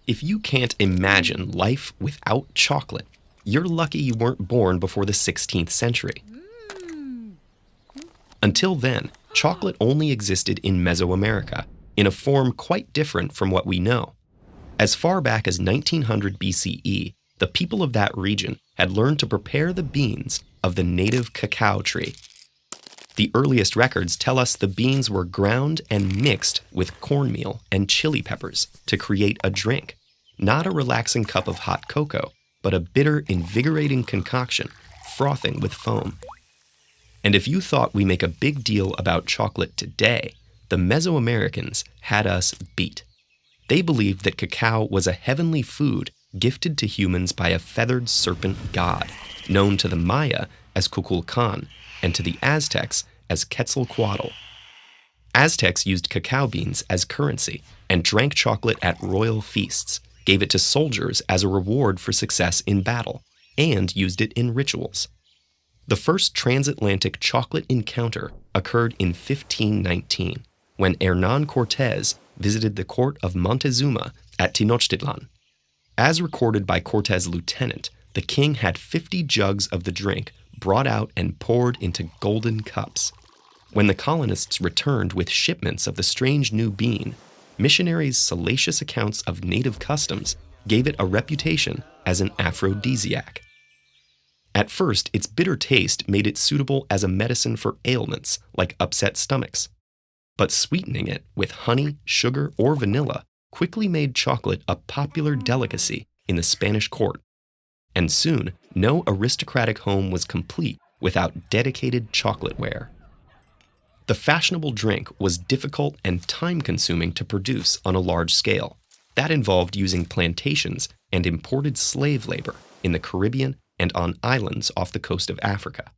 If you can't imagine life without chocolate, you're lucky you weren't born before the 16th century. Until then, chocolate only existed in Mesoamerica, in a form quite different from what we know. As far back as 1900 BCE, the people of that region had learned to prepare the beans of the native cacao tree. The earliest records tell us the beans were ground and mixed with cornmeal and chili peppers to create a drink, not a relaxing cup of hot cocoa, but a bitter, invigorating concoction, frothing with foam. And if you thought we make a big deal about chocolate today, the Mesoamericans had us beat. They believed that cacao was a heavenly food gifted to humans by a feathered serpent god, known to the Maya as Kukulkan, and to the Aztecs as Quetzalcoatl. Aztecs used cacao beans as currency and drank chocolate at royal feasts, gave it to soldiers as a reward for success in battle, and used it in rituals. The first transatlantic chocolate encounter occurred in 1519, when Hernán Cortés visited the court of Montezuma at Tenochtitlan. As recorded by Cortés' lieutenant, the king had 50 jugs of the drink brought out and poured into golden cups. When the colonists returned with shipments of the strange new bean, missionaries' salacious accounts of native customs gave it a reputation as an aphrodisiac. At first, its bitter taste made it suitable as a medicine for ailments like upset stomachs. But sweetening it with honey, sugar, or vanilla quickly made chocolate a popular delicacy in the Spanish court. And soon, no aristocratic home was complete without dedicated chocolateware. The fashionable drink was difficult and time-consuming to produce on a large scale. That involved using plantations and imported slave labor in the Caribbean and on islands off the coast of Africa.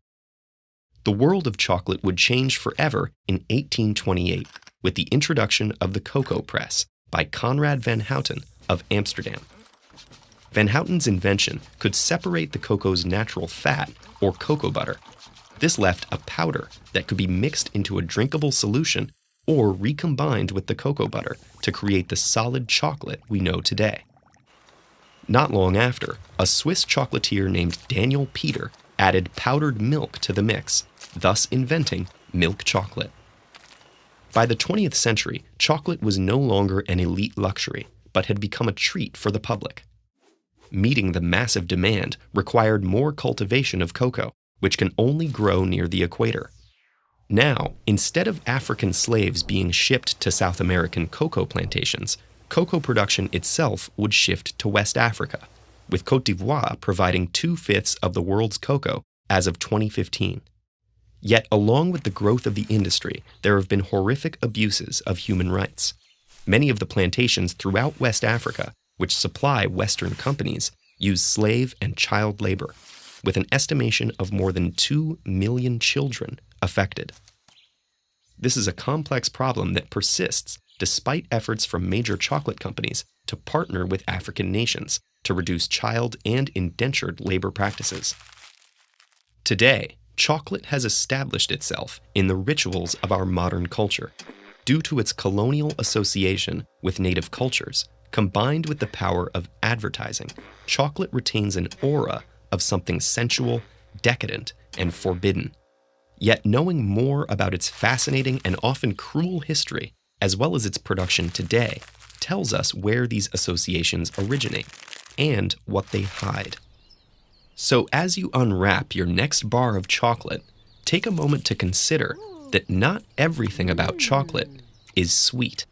The world of chocolate would change forever in 1828 with the introduction of the cocoa press by Conrad van Houten of Amsterdam. Van Houten's invention could separate the cocoa's natural fat, or cocoa butter. This left a powder that could be mixed into a drinkable solution or recombined with the cocoa butter to create the solid chocolate we know today. Not long after, a Swiss chocolatier named Daniel Peter added powdered milk to the mix, thus inventing milk chocolate. By the 20th century, chocolate was no longer an elite luxury, but had become a treat for the public. Meeting the massive demand required more cultivation of cocoa, which can only grow near the equator. Now, instead of African slaves being shipped to South American cocoa plantations, cocoa production itself would shift to West Africa, with Côte d'Ivoire providing 2/5 of the world's cocoa as of 2015. Yet, along with the growth of the industry, there have been horrific abuses of human rights. Many of the plantations throughout West Africa, which supply Western companies, use slave and child labor, with an estimation of more than 2 million children affected. This is a complex problem that persists despite efforts from major chocolate companies to partner with African nations to reduce child and indentured labor practices. Today, chocolate has established itself in the rituals of our modern culture. Due to its colonial association with native cultures, combined with the power of advertising, chocolate retains an aura of something sensual, decadent, and forbidden. Yet knowing more about its fascinating and often cruel history, as well as its production today, tells us where these associations originate and what they hide. So as you unwrap your next bar of chocolate, take a moment to consider that not everything about chocolate is sweet.